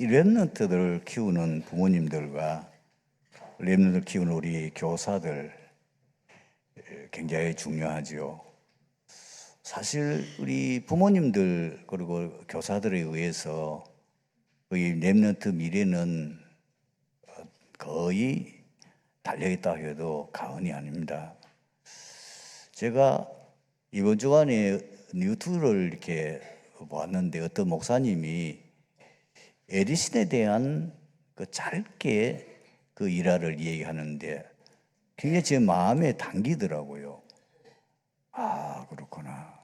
이 랩런트들을 키우는 부모님들과 랩런트를 키우는 우리 교사들 굉장히 중요하죠. 사실 우리 부모님들 그리고 교사들에 의해서 이 랩런트 미래는 거의 달려있다 해도 과언이 아닙니다. 제가 이번 주간에 유튜브를 이렇게 보았는데 어떤 목사님이 에디슨에 대한 짧게 그 일화를 얘기하는데 굉장히 제 마음에 당기더라고요. 아, 그렇구나.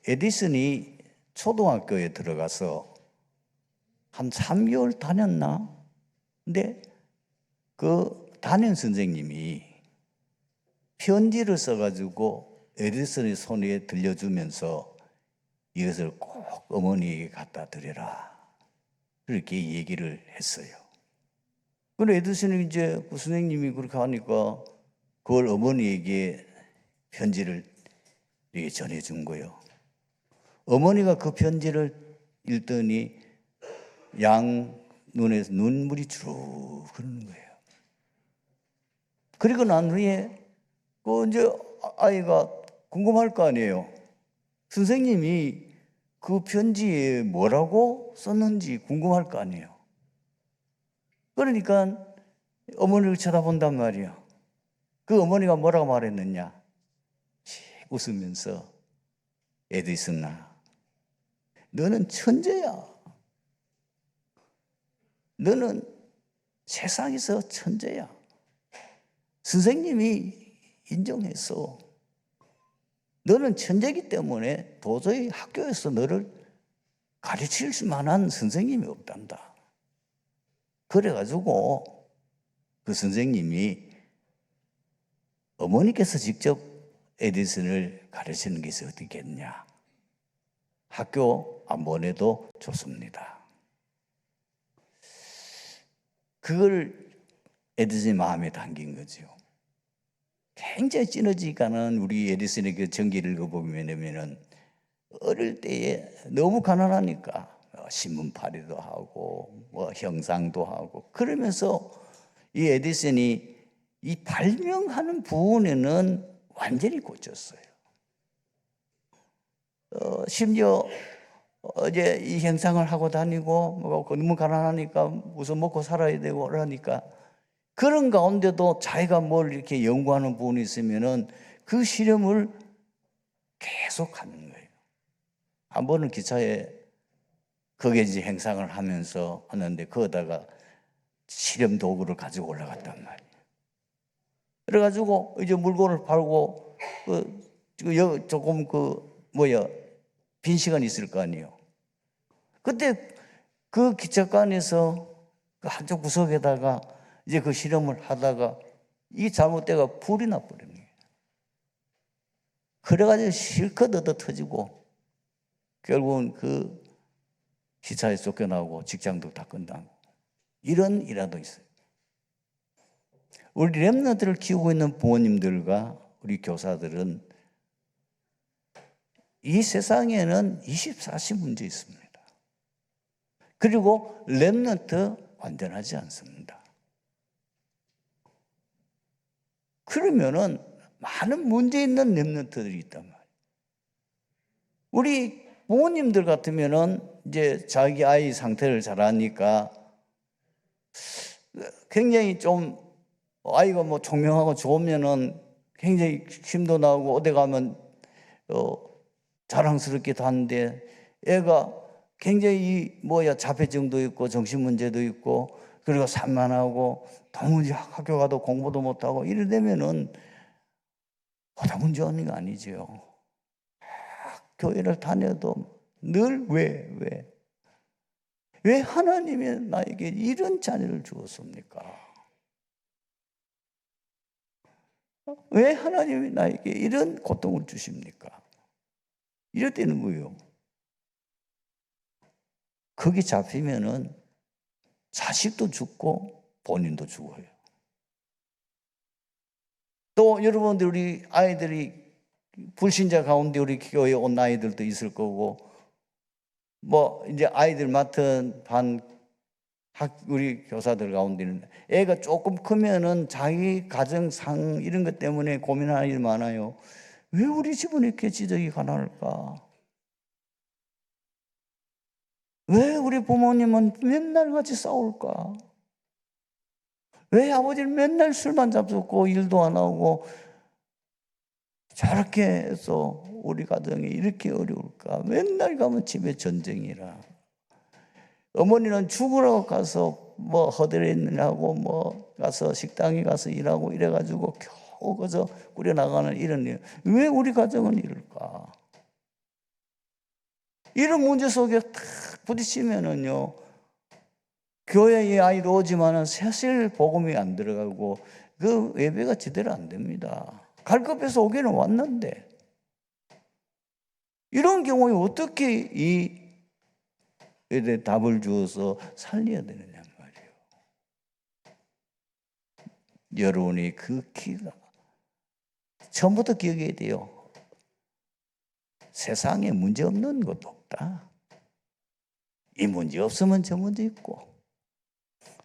에디슨이 초등학교에 들어가서 한 3개월 다녔나? 근데 그 담임 선생님이 편지를 써가지고 에디슨의 손에 들려주면서 이것을 꼭 어머니에게 갖다 드려라. 그렇게 얘기를 했어요. 그런데 에디슨이 이제 그 선생님이 그렇게 하니까 그걸 어머니에게 편지를 전해준 거예요. 어머니가 그 편지를 읽더니 양 눈에서 눈물이 주르 흐르는 거예요. 그리고 난 후에 그 이제 아이가 궁금할 거 아니에요. 선생님이 그 편지에 뭐라고 썼는지 궁금할 거 아니에요. 그러니까 어머니를 쳐다본단 말이에요. 그 어머니가 뭐라고 말했느냐? 웃으면서 에디슨아, 너는 천재야. 너는 세상에서 천재야. 선생님이 인정했어. 너는 천재이기 때문에 도저히 학교에서 너를 가르칠 만한 선생님이 없단다. 그래가지고 그 선생님이 어머니께서 직접 에디슨을 가르치는 것이 어떻겠냐. 학교 안 보내도 좋습니다. 그걸 에디슨의 마음에 담긴 거죠. 굉장히 찌너지가는 우리 에디슨의 그 전기를 읽어보면은 어릴 때에 너무 가난하니까 신문팔이도 하고 뭐 형상도 하고 그러면서 이 에디슨이 이 발명하는 부분에는 완전히 꽂혔어요. 심지어 어제 이 형상을 하고 다니고 뭐 너무 가난하니까 우선 먹고 살아야 되고 그러니까 그런 가운데도 자기가 뭘 이렇게 연구하는 부분이 있으면은 그 실험을 계속 하는 거예요. 한 번은 기차에 거기에 이제 행상을 하면서 하는데 거기다가 실험 도구를 가지고 올라갔단 말이에요. 그래가지고 이제 물건을 팔고 조금 빈 시간이 있을 거 아니에요. 그때 그 기차관에서 그 한쪽 구석에다가 이제 그 실험을 하다가 이 잘못돼가 불이 나버리는 거예요. 그래가지고 실컷 얻어 터지고 결국은 그 기차에 쫓겨나고 직장도 다 끝나고 이런 일화도 있어요. 우리 렘넌트를 키우고 있는 부모님들과 우리 교사들은 이 세상에는 24시 문제 있습니다. 그리고 렘넌트 완전하지 않습니다. 그러면은 많은 문제 있는 렘넌트들이 있단 말이에요. 우리 부모님들 같으면은 이제 자기 아이 상태를 잘 아니까 굉장히 좀 아이가 뭐 총명하고 좋으면은 굉장히 힘도 나고 어디 가면 자랑스럽기도 한데 애가 굉장히 자폐증도 있고 정신문제도 있고 그리고 산만하고 도무지 학교 가도 공부도 못하고 이러되면은 보다 문제 없는 거 아니죠. 교회를 다녀도 늘 왜 하나님이 나에게 이런 자녀를 주었습니까? 왜 하나님이 나에게 이런 고통을 주십니까? 이랬다는 거예요. 거기 잡히면은 자식도 죽고 본인도 죽어요. 또 여러분들 우리 아이들이 불신자 가운데 우리 교회에 온 아이들도 있을 거고 뭐 이제 아이들 맡은 우리 교사들 가운데는 애가 조금 크면은 자기 가정 상 이런 것 때문에 고민하는 일 많아요. 왜 우리 집은 이렇게 지적이 가난할까? 왜 우리 부모님은 맨날 같이 싸울까? 왜 아버지는 맨날 술만 잡숫고 일도 안 하고 저렇게 해서 우리 가정이 이렇게 어려울까? 맨날 가면 집에 전쟁이라. 어머니는 죽으러 가서 뭐 허드렛일하고 뭐 가서 식당에 가서 일하고 이래가지고 겨우 거저 꾸려나가는 이런 일. 왜 우리 가정은 이럴까? 이런 문제 속에 탁 부딪히면은요, 교회에 아이도 오지만은 사실 복음이 안 들어가고 그 예배가 제대로 안 됩니다. 갈 급해서 오기는 왔는데 이런 경우에 어떻게 이 답을 주어서 살려야 되느냐 말이에요. 여러분이 그 키가 처음부터 기억해야 돼요. 세상에 문제 없는 것도 없다. 이 문제 없으면 저 문제 있고.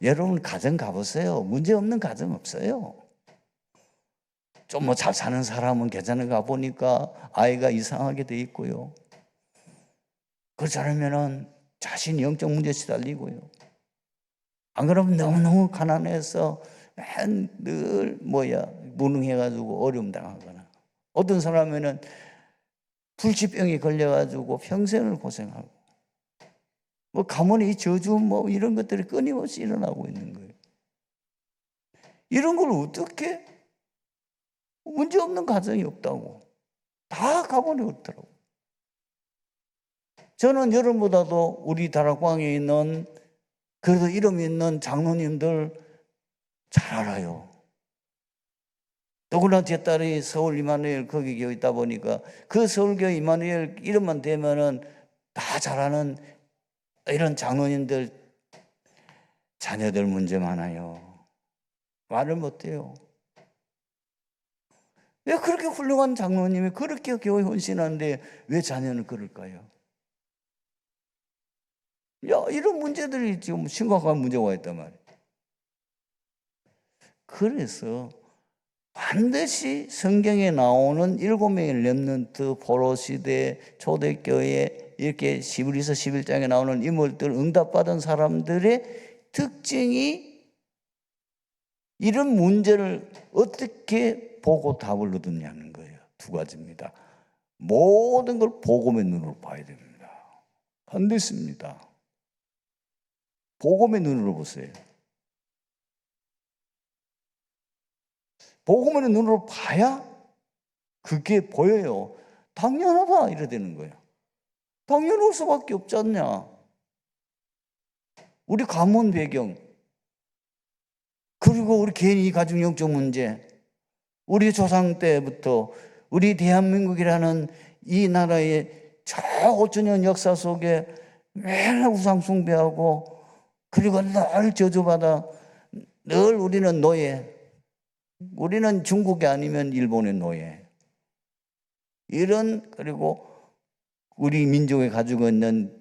여러분 가정 가보세요. 문제 없는 가정 없어요. 좀 뭐 잘 사는 사람은 괜찮은가 보니까 아이가 이상하게 돼 있고요. 그렇지 않으면은 자신이 영적 문제에 시달리고요. 안 그러면 너무너무 가난해서 늘 무능해가지고 어려움 당하거나, 어떤 사람은 불치병에 걸려가지고 평생을 고생하고, 뭐 가문의 이 저주 뭐 이런 것들이 끊임없이 일어나고 있는 거예요. 이런 걸 어떻게 문제 없는 가정이 없다고 다 가문이 없더라고. 저는 여러분보다도 우리 다락방에 있는 그래도 이름 있는 장로님들 잘 알아요. 더구나 제 딸이 서울 이마누엘 거기 교회 있다 보니까 그 서울교회 이마누엘 이름만 대면은 다 잘 아는 이런 장로님들 자녀들 문제 많아요. 말을 못해요. 왜 그렇게 훌륭한 장로님이 그렇게 교회 헌신하는데 왜 자녀는 그럴까요? 이런 문제들이 지금 심각한 문제가 있단 말이에요. 그래서 반드시 성경에 나오는 7명의 렘넌트, 포로시대, 초대교회 이렇게 히브리서 11장에 나오는 인물들, 응답받은 사람들의 특징이 이런 문제를 어떻게 보고 답을 얻느냐는 거예요. 두 가지입니다. 모든 걸 복음의 눈으로 봐야 됩니다. 반드시입니다. 복음의 눈으로 보세요. 복음의 눈으로 봐야 그게 보여요. 당연하다 이래 되는 거예요. 당연할 수밖에 없지 않냐. 우리 가문 배경, 그리고 우리 개인이 가진 영적 문제, 우리 조상 때부터 우리 대한민국이라는 이 나라의 저 5천년 역사 속에 매일 우상 숭배하고, 그리고 늘 저주받아, 늘 우리는 노예, 우리는 중국이 아니면 일본의 노예, 이런, 그리고 우리 민족이 가지고 있는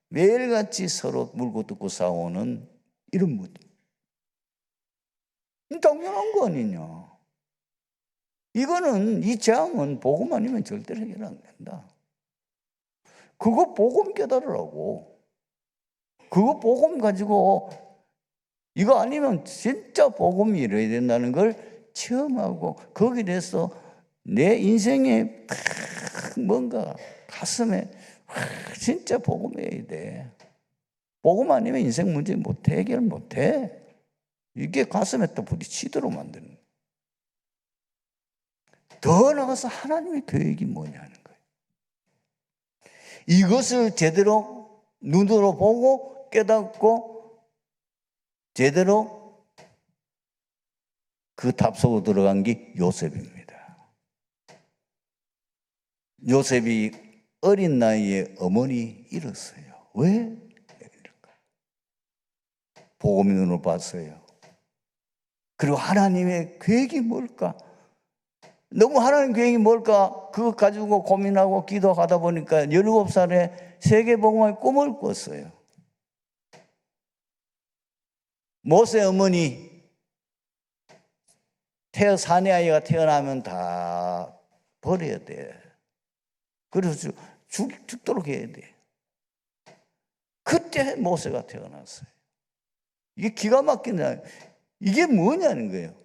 매일같이 서로 물고 뜯고 싸우는 이런 문제, 당연한 거 아니냐. 이거는, 이 재앙은 복음 아니면 절대로 해결 안 된다. 그거 복음 깨달으라고. 그거 복음 가지고, 이거 아니면 진짜 복음이 이래야 된다는 걸 체험하고, 거기에 대해서 내 인생에 뭔가 가슴에 진짜 복음해야 돼. 복음 아니면 인생 문제 못해, 해결 못해. 이게 가슴에 또 부딪히도록 만드는 거예요. 더 나아가서 하나님의 계획이 뭐냐는 거예요. 이것을 제대로 눈으로 보고 깨닫고 제대로 그 답 속으로 들어간 게 요셉입니다. 요셉이 어린 나이에 어머니 잃었어요. 왜? 복음의 눈으로 봤어요. 그리고 하나님의 계획이 뭘까? 너무 하나님 계획이 뭘까? 그것 가지고 고민하고 기도하다 보니까 17살에 세계복음화의 꿈을 꿨어요. 모세 어머니 사내 아이가 태어나면 다 버려야 돼. 그래서 죽도록 해야 돼. 그때 모세가 태어났어요. 이게 기가 막히냐. 이게 뭐냐는 거예요.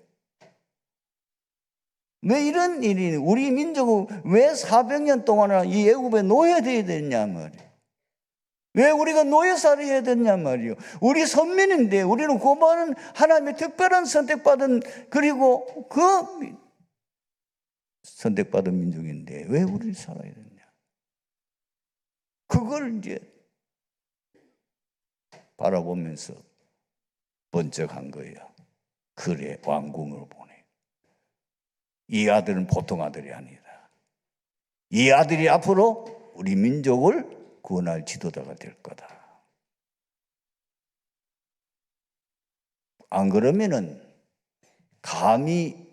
왜 이런 일이, 우리 민족은 왜 400년 동안 이 애굽에 노예되어야 되냐 말이에요. 왜 우리가 노예살이 해야 되냐 말이에요. 우리 선민인데 우리는 고마운 하나님의 특별한 선택받은, 그리고 그 선택받은 민족인데 왜 우리를 살아야 되냐. 그걸 이제 바라보면서 번쩍한 거예요. 그래, 왕궁으로 보내. 이 아들은 보통 아들이 아니다. 이 아들이 앞으로 우리 민족을 구원할 지도자가 될 거다. 안 그러면은 감히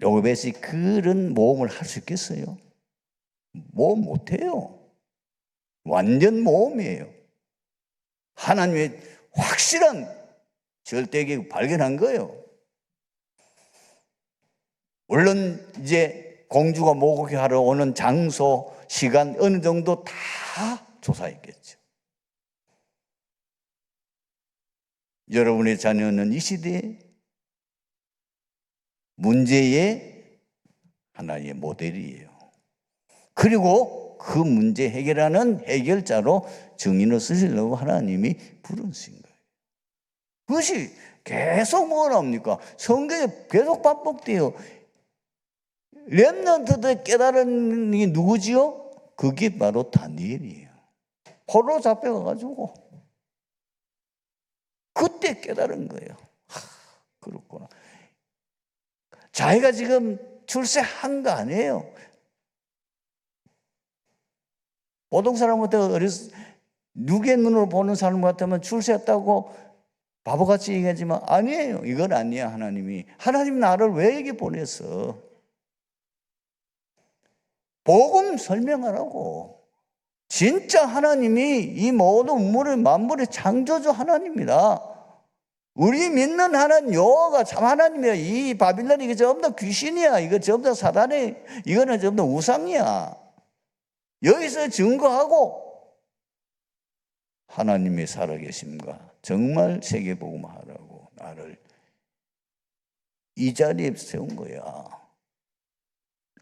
요베시 그런 모험을 할 수 있겠어요? 모험 못해요. 완전 모험이에요. 하나님의 확실한 절대계획 발견한 거예요. 물론 이제 공주가 목욕하러 오는 장소, 시간 어느 정도 다 조사했겠죠. 여러분의 자녀는 이 시대에 문제의 하나의 모델이에요. 그리고 그 문제 해결하는 해결자로 증인을 쓰시려고 하나님이 부르신 거예요. 그것이 계속 뭐가 나옵니까? 성경에 계속 반복돼요. 렘넌트들 깨달은 게 누구지요? 그게 바로 다니엘이에요. 포로 잡혀가가지고 그때 깨달은 거예요. 그렇구나. 자기가 지금 출세한 거 아니에요. 보통 사람 같으면 누구의 눈으로 보는 사람 같으면 출세했다고 바보같이 얘기하지만 아니에요. 이건 아니야. 하나님 나를 왜 여기 보냈어? 복음 설명하라고. 진짜 하나님이 이 모든 만물의 창조주 하나님이다. 우리 믿는 하나님 여호와가 참 하나님이야. 이 바빌론이 이거 전부 다 귀신이야. 이거 전부 다 사단이, 이거는 전부 다 우상이야. 여기서 증거하고 하나님의 살아계심과 정말 세계복음화하라고 나를 이 자리에 세운 거야.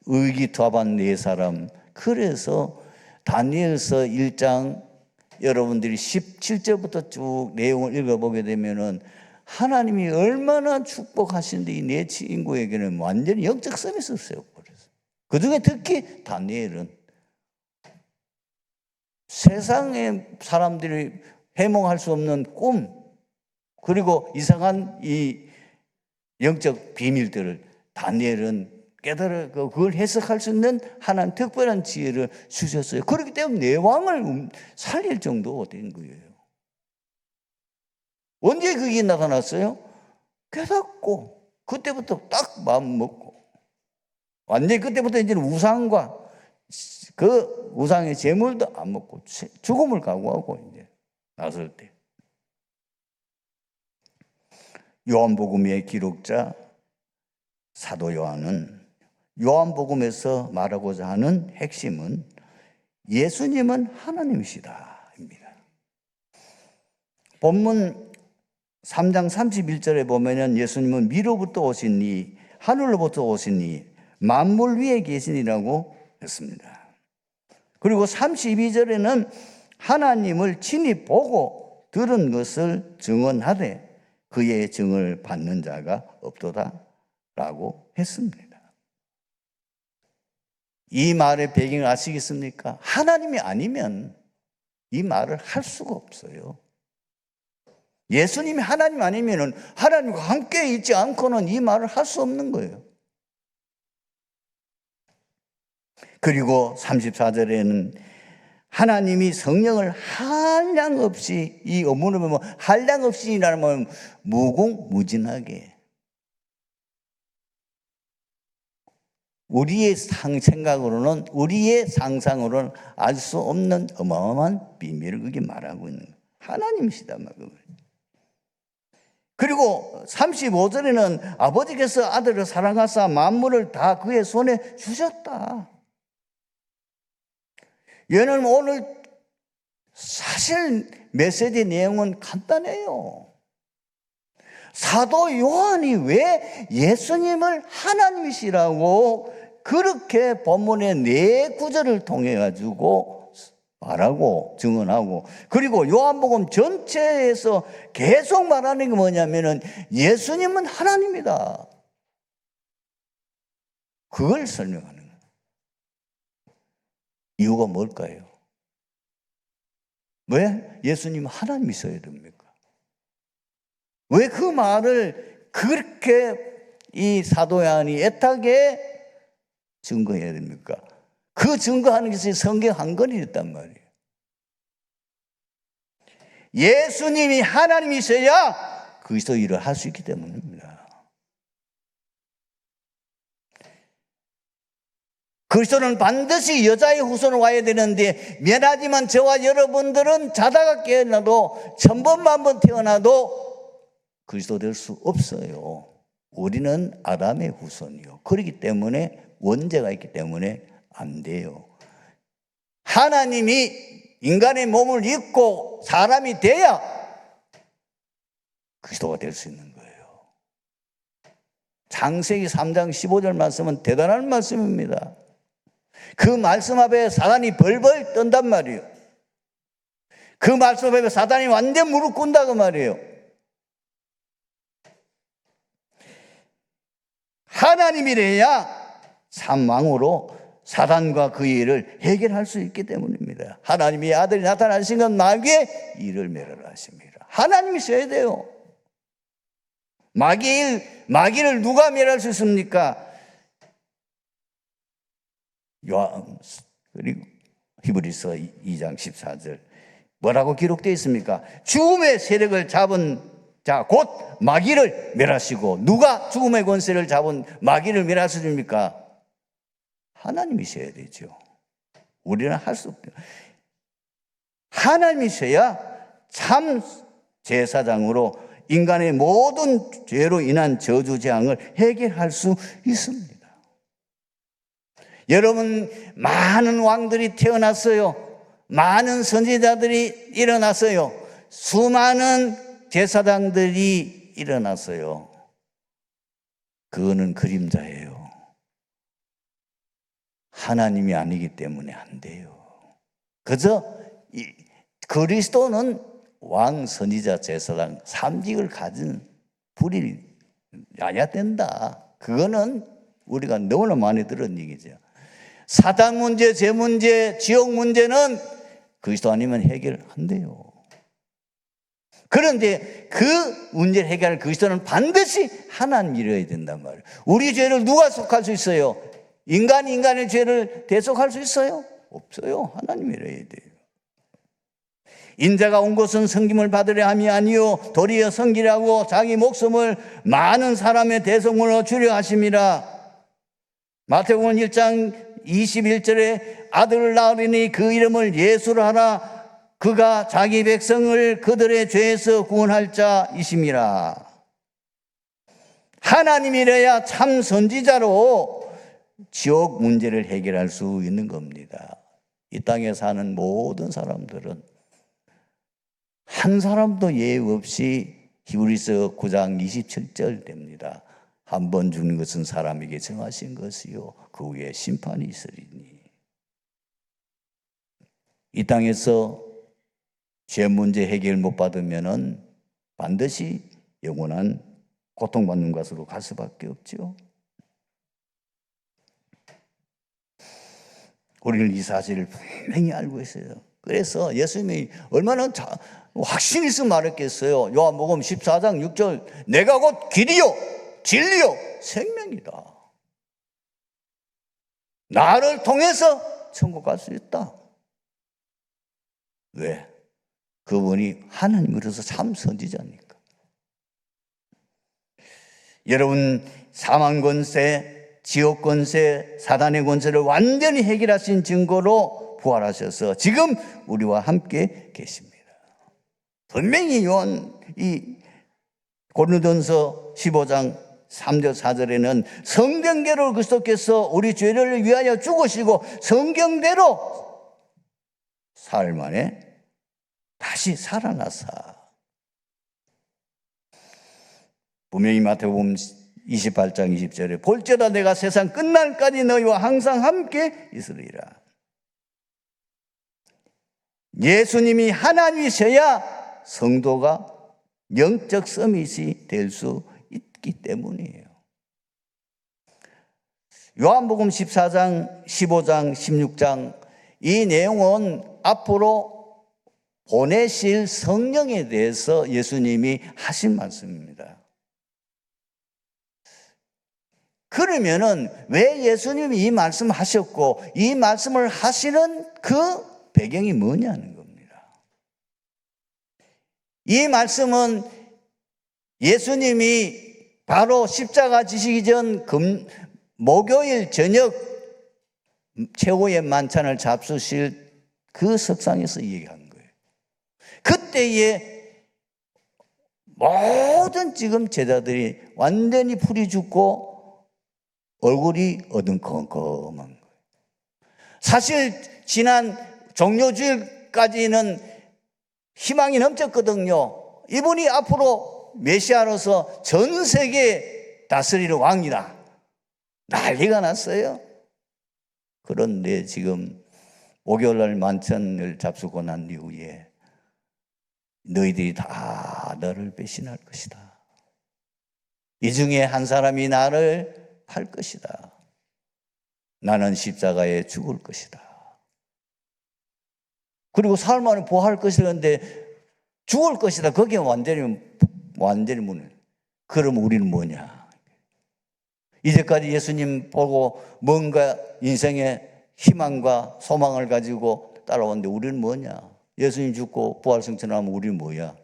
의기투합한 네 사람. 그래서 다니엘서 1장 여러분들이 17절부터 쭉 내용을 읽어보게 되면은 하나님이 얼마나 축복하신데 이 네 친구에게는 완전히 영적 서비스를 세워버렸어요. 그 중에 특히 다니엘은 세상의 사람들이 해몽할 수 없는 꿈, 그리고 이상한 이 영적 비밀들을 다니엘은 깨달아 그걸 해석할 수 있는 하나님 특별한 지혜를 주셨어요. 그렇기 때문에 내 왕을 살릴 정도가 된 거예요. 언제 그게 나타났어요? 깨닫고 그때부터 딱 마음 먹고 완전히 그때부터 이제는 우상과 그 우상의 제물도 안 먹고 죽음을 각오하고 이제 나설 때 요한복음의 기록자 사도 요한은 요한복음에서 말하고자 하는 핵심은 예수님은 하나님이시다입니다. 본문 3장 31절에 보면 예수님은 미로부터 오시니 하늘로부터 오시니 만물 위에 계시니라고 했습니다. 그리고 32절에는 하나님을 친히 보고 들은 것을 증언하되 그의 증을 받는 자가 없도다라고 했습니다. 이 말의 배경을 아시겠습니까? 하나님이 아니면 이 말을 할 수가 없어요. 예수님이 하나님 아니면은 하나님과 함께 있지 않고는 이 말을 할 수 없는 거예요. 그리고 34절에는 하나님이 성령을 한량없이, 이 어문을 보면 한량없이라는 무궁무진하게 우리의 생각으로는, 우리의 상상으로는 알 수 없는 어마어마한 비밀을 그게 말하고 있는 거예요. 하나님이시다 말이에요. 그리고 35절에는 아버지께서 아들을 사랑하사 만물을 다 그의 손에 주셨다. 얘는 오늘 사실 메시지 내용은 간단해요. 사도 요한이 왜 예수님을 하나님이시라고 그렇게 본문의 4구절을 통해 가지고 말하고 증언하고, 그리고 요한복음 전체에서 계속 말하는 게 뭐냐면은 예수님은 하나님이다, 그걸 설명하는 거예요. 이유가 뭘까요? 왜 예수님은 하나님이셔야 됩니까? 왜 그 말을 그렇게 이 사도 요한이 애타게 증거해야 됩니까? 그 증거하는 것이 성경 한 권이었단 말이에요. 예수님이 하나님이셔야 그리스도 일을 할 수 있기 때문입니다. 그리스도는 반드시 여자의 후손으로 와야 되는데, 미안하지만 저와 여러분들은 자다가 깨어나도 1000번만 태어나도 그리스도 될 수 없어요. 우리는 아담의 후손이요. 그렇기 때문에 원죄가 있기 때문에 안 돼요. 하나님이 인간의 몸을 입고 사람이 돼야 그리스도가 될 수 있는 거예요. 창세기 3장 15절 말씀은 대단한 말씀입니다. 그 말씀 앞에 사단이 벌벌 떤단 말이에요. 그 말씀 앞에 사단이 완전 무릎 꿇는다고 말이에요. 하나님이래야 참 왕으로 사단과 그의 일을 해결할 수 있기 때문입니다. 하나님의 아들이 나타나신 건 마귀의 일을 멸하라 하십니다. 하나님이셔야 돼요. 마귀를 누가 멸할 수 있습니까? 그리고 히브리서 2장 14절 뭐라고 기록되어 있습니까? 죽음의 세력을 잡은 자, 곧 마귀를 멸하시고, 누가 죽음의 권세를 잡은 마귀를 멸하십니까? 하나님이셔야 되죠. 우리는 할 수 없죠. 하나님이셔야 참 제사장으로 인간의 모든 죄로 인한 저주재앙을 해결할 수 있습니다. 여러분, 많은 왕들이 태어났어요. 많은 선지자들이 일어났어요. 수많은 제사장들이 일어났어요. 그거는 그림자예요. 하나님이 아니기 때문에 안 돼요. 그저 그리스도는 왕, 선지자, 제사장 3직을 가진 불이 아야 된다. 그거는 우리가 너무나 많이 들은 얘기죠. 사단 문제, 죄 문제, 지옥 문제는 그리스도 아니면 해결 안 돼요. 그런데 그 문제를 해결할 그리스도는 반드시 하나님이어야 된단 말이에요. 우리 죄를 누가 속할 수 있어요? 인간이 인간의 죄를 대속할 수 있어요? 없어요. 하나님이어야 돼요. 인자가 온 것은 섬김을 받으려 함이 아니요 도리어 섬기라고 자기 목숨을 많은 사람의 대속물로 주려 하심이라. 마태복음 1장 21절에 아들을 낳으리니 그 이름을 예수로 하라. 그가 자기 백성을 그들의 죄에서 구원할 자이심이라. 하나님이래야 참 선지자로 지옥 문제를 해결할 수 있는 겁니다. 이 땅에 사는 모든 사람들은 한 사람도 예외 없이 히브리서 9장 27절 됩니다. 한 번 죽는 것은 사람에게 정하신 것이요 그 후에 심판이 있으리니. 이 땅에서 죄 문제 해결 못 받으면은 반드시 영원한 고통받는 것으로 갈 수밖에 없죠. 우리는 이 사실을 분명히 알고 있어요. 그래서 예수님이 얼마나 확신 있어 말했겠어요. 요한복음 14장 6절 내가 곧 길이요 진리요 생명이다. 나를 통해서 천국 갈 수 있다. 왜? 그분이 하나님으로서 참 선지자니까. 여러분, 사망 권세, 지옥 권세, 사단의 권세를 완전히 해결하신 증거로 부활하셔서 지금 우리와 함께 계십니다. 분명히 이 고린도전서 15장 3절 4절에는 성경대로 그리스도께서 우리 죄를 위하여 죽으시고 성경대로 사흘 만에 다시 살아나사, 분명히 마태복음 28장 20절에 볼지어다 내가 세상 끝날까지 너희와 항상 함께 있으리라. 예수님이 하나님이셔야 성도가 영적 서밋이 될 수 있기 때문이에요. 요한복음 14장, 15장, 16장 이 내용은 앞으로 보내실 성령에 대해서 예수님이 하신 말씀입니다. 그러면은 왜 예수님이 이 말씀을 하셨고 이 말씀을 하시는 그 배경이 뭐냐는 겁니다. 이 말씀은 예수님이 바로 십자가 지시기 전 목요일 저녁 최후의 만찬을 잡수실 그 석상에서 얘기한 거예요. 그때에 모든 지금 제자들이 완전히 풀이 죽고 얼굴이 어두컴컴한 거예요. 사실 지난 종료주일까지는 희망이 넘쳤거든요. 이분이 앞으로 메시아로서 전 세계 다스리는 왕이다. 난리가 났어요. 그런데 지금 목요일날 만찬을 잡수고 난 이후에 너희들이 다 너를 배신할 것이다. 이 중에 한 사람이 나를 팔 것이다. 나는 십자가에 죽을 것이다. 그리고 사흘 만에 부활할 것이라는데 죽을 것이다. 거기에 완전히 문을. 그럼 우리는 뭐냐? 이제까지 예수님 보고 뭔가 인생의 희망과 소망을 가지고 따라왔는데 우리는 뭐냐? 예수님 죽고 부활 승천하면 우리는 뭐야?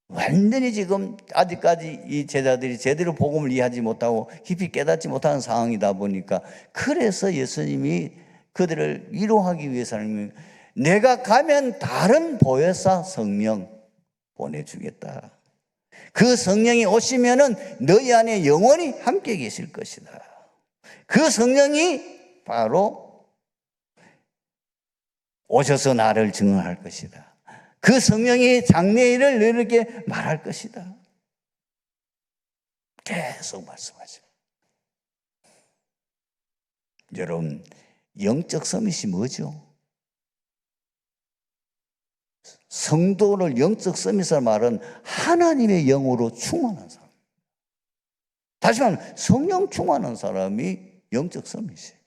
완전히 지금 아직까지 이 제자들이 제대로 복음을 이해하지 못하고 깊이 깨닫지 못하는 상황이다 보니까 그래서 예수님이 그들을 위로하기 위해서는 내가 가면 다른 보혜사 성령 보내주겠다. 그 성령이 오시면은 너희 안에 영원히 함께 계실 것이다. 그 성령이 바로 오셔서 나를 증언할 것이다. 그 성령이 장래일을 너희에게 말할 것이다. 계속 말씀하죠. 여러분, 영적 서밋이 뭐죠? 성도를 영적 서밋이라는 말은 하나님의 영으로 충만한 사람. 다시 말하면 성령 충만한 사람이 영적 서밋이에요.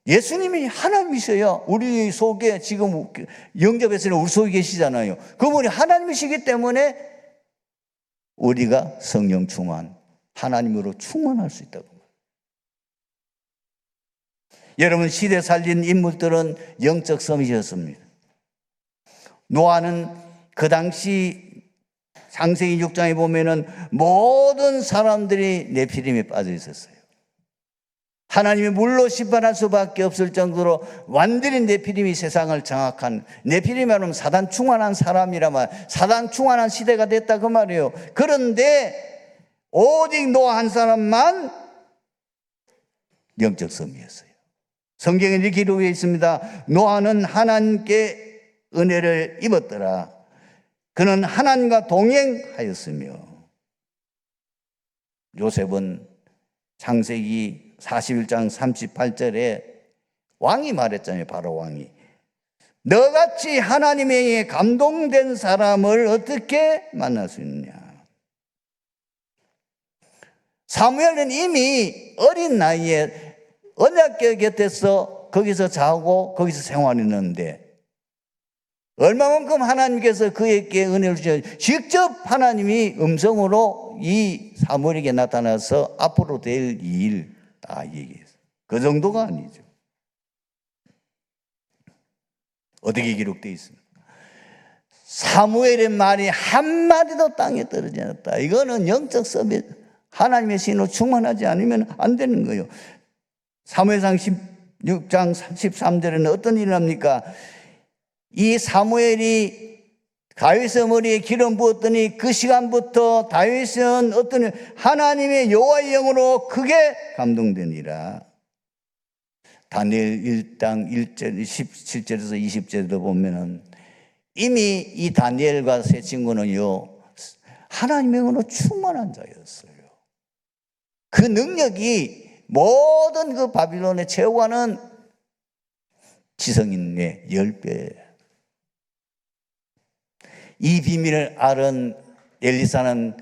예수님이 하나님이셔야 우리 속에 지금 영접에서는 우리 속에 계시잖아요. 그분이 하나님이시기 때문에 우리가 성령 충만, 하나님으로 충만할 수 있다고. 여러분, 시대 살린 인물들은 영적 서밋이었습니다. 노아는 그 당시 창세기 6장에 보면은 모든 사람들이 네피림에 빠져 있었어요. 하나님이 물로 심판할 수밖에 없을 정도로 완전히 네피림이 세상을 장악한, 네피림이라면 사단 충만한 사람이라면 사단 충만한 시대가 됐다 그 말이에요. 그런데 오직 노아 한 사람만 영적 서밋이었어요. 성경에 이렇게 기록되어 있습니다. 노아는 하나님께 은혜를 입었더라. 그는 하나님과 동행하였으며. 요셉은 창세기 41장 38절에 왕이 말했잖아요. 바로 왕이. 너같이 하나님에 감동된 사람을 어떻게 만날 수 있느냐. 사무엘은 이미 어린 나이에 언약궤 곁에서 거기서 자고 거기서 생활했는데 얼마만큼 하나님께서 그에게 은혜를 주셔서 직접 하나님이 음성으로 이 사무엘에게 나타나서 앞으로 될 일 다 얘기했어요. 그 정도가 아니죠. 어떻게 기록되어 있습니까? 사무엘의 말이 한마디도 땅에 떨어지지 않았다. 이거는 영적 서밋, 하나님의 신으로 충만하지 않으면 안 되는 거예요. 사무엘상 16장 13절에는 어떤 일이 납니까? 이 사무엘이 다윗의 머리에 기름 부었더니 그 시간부터 다윗은 어떤 하나님의 여호와의 영으로 크게 감동되니라. 다니엘 1장 1절 17절에서 20절에도 보면은 이미 이 다니엘과 세 친구는요 하나님의 영으로 충만한 자였어요. 그 능력이 모든 그 바빌론의 최후와는 지성인의 10배. 이 비밀을 알은 엘리사는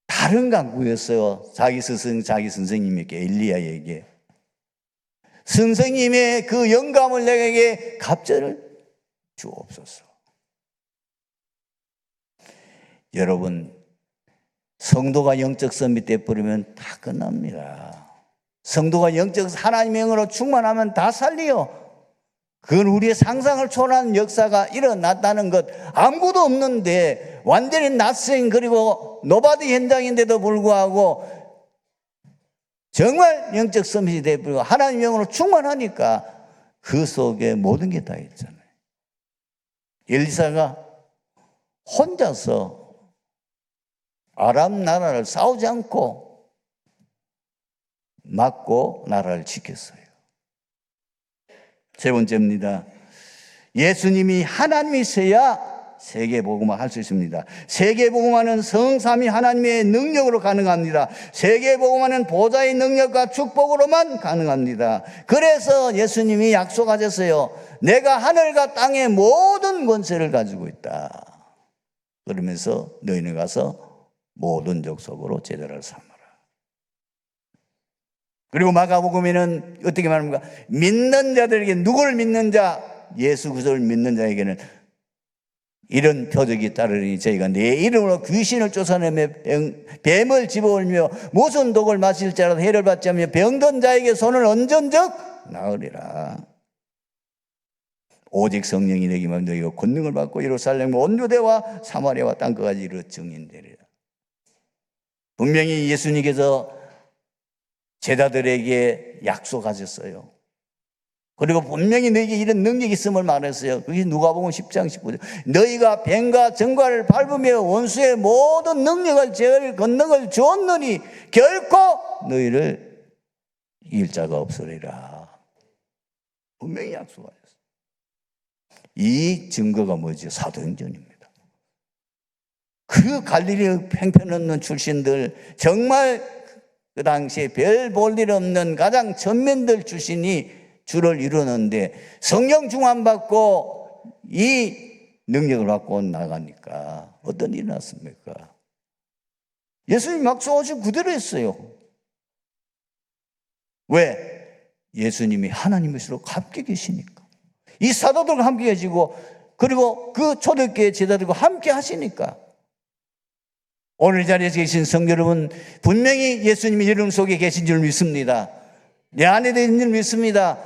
다른 강구였어요. 자기 스승, 자기 선생님에게, 엘리야에게. 선생님의 그 영감을 내게 갑절을 주옵소서. 여러분, 성도가 영적 선비 때 버리면 다 끝납니다. 성도가 영적 하나님의 영으로 충만하면 다 살려요. 그건 우리의 상상을 초월한 역사가 일어났다는 것. 아무것도 없는데 완전히 낯선 그리고 노바디 현장인데도 불구하고 정말 영적 서밋이 되어버리고 하나님의 영으로 충만하니까 그 속에 모든 게 다 있잖아요. 엘리사가 혼자서 아람 나라를 싸우지 않고 막고 나라를 지켰어요. 세 번째입니다. 예수님이 하나님이셔야 세계복음화 할 수 있습니다. 세계복음화는 성삼위 하나님의 능력으로 가능합니다. 세계복음화는 보좌의 능력과 축복으로만 가능합니다. 그래서 예수님이 약속하셨어요. 내가 하늘과 땅의 모든 권세를 가지고 있다. 그러면서 너희는 가서 모든 족속으로 제자를 삼아라. 그리고 마가복음에는 어떻게 말합니까? 믿는 자들에게, 누구를 믿는 자? 예수 그리스도를 믿는 자에게는 이런 표적이 따르니 저희가 내 이름으로 귀신을 쫓아내며 뱀을 집어올며 무슨 독을 마실지라도 해를 받지 않으며 병든 자에게 손을 얹은 적 나으리라. 오직 성령이 내기만 너희가 권능을 받고 예루살렘 온 유대와 사마리아와 땅끝까지 이르러 증인되리라. 분명히 예수님께서 제자들에게 약속하셨어요. 그리고 분명히 너에게 이런 능력이 있음을 말했어요. 그게 누가복음 10장 19절. 너희가 뱀과 정갈을 밟으며 원수의 모든 능력을 제을 권능을 주었느니 결코 너희를 이길 자가 없으리라. 분명히 약속하셨어요. 이 증거가 뭐죠? 사도행전입니다. 그 갈릴리 팽편없는 출신들, 정말 그 당시에 별 볼 일 없는 가장 천면들 출신이 주를 이루는데 성령 충만받고 이 능력을 받고 나가니까 어떤 일이 났습니까? 예수님 약속하신 그대로 했어요. 왜? 예수님이 하나님이시로 함께 계시니까. 이 사도들과 함께 계시고 그리고 그 초대교회 제자들과 함께 하시니까. 오늘 자리에서 계신 성도 여러분, 분명히 예수님이 여러분 속에 계신 줄 믿습니다. 내 안에 계신 줄 믿습니다.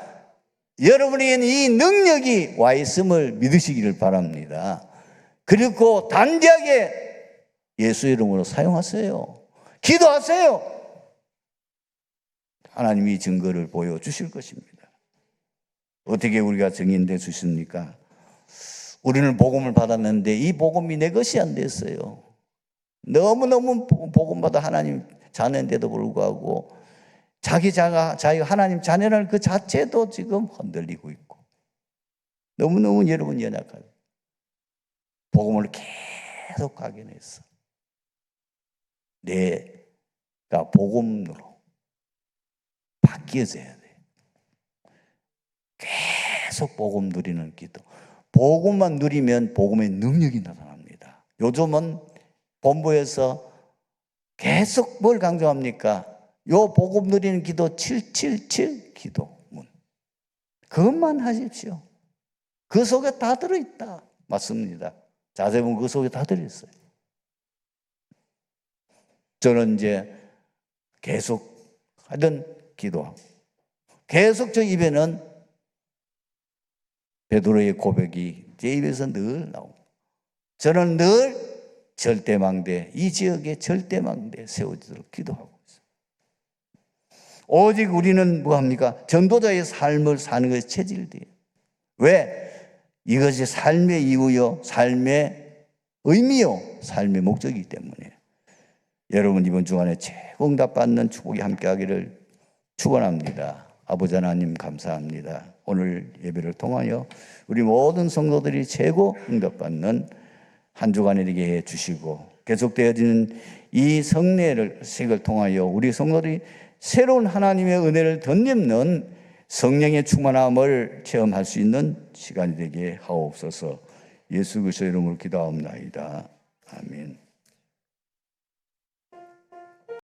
여러분에게는 이 능력이 와 있음을 믿으시기를 바랍니다. 그리고 단디하게 예수 이름으로 사용하세요. 기도하세요. 하나님이 증거를 보여주실 것입니다. 어떻게 우리가 증인될 수 있습니까? 우리는 복음을 받았는데 이 복음이 내 것이 안 됐어요. 너무너무 복음받아 하나님 자녀인데도 불구하고 자기가 하나님 자녀라는 그 자체도 지금 흔들리고 있고 너무너무 여러분 연약하죠. 복음을 계속 각인했어. 내가 복음으로 바뀌어져야 돼. 계속 복음 누리는 기도. 복음만 누리면 복음의 능력이 나타납니다. 요즘은 본부에서 계속 뭘 강조합니까? 요 복음 누리는 기도 777 기도문. 그것만 하십시오. 그 속에 다 들어있다. 맞습니다. 자세히 보면 그 속에 다 들어있어요. 저는 이제 계속 하던 기도하고 계속 저 입에는 베드로의 고백이 제 입에서 늘 나옵니다. 저는 늘 절대망대, 이 지역에 절대망대 세워지도록 기도하고 있습니다. 오직 우리는 뭐합니까? 전도자의 삶을 사는 것에 체질돼요. 왜? 이것이 삶의 이유요, 삶의 의미요, 삶의 목적이기 때문에. 여러분 이번 주간에 최고 응답받는 축복이 함께하기를 축원합니다. 아버지 하나님 감사합니다. 오늘 예배를 통하여 우리 모든 성도들이 최고 응답받는 한 주간이 되게 해 주시고, 계속되어지는 이 성례식을 통하여 우리 성도들이 새로운 하나님의 은혜를 덧입는 성령의 충만함을 체험할 수 있는 시간이 되게 하옵소서. 예수 그리스도의 이름으로 기도하옵나이다. 아멘.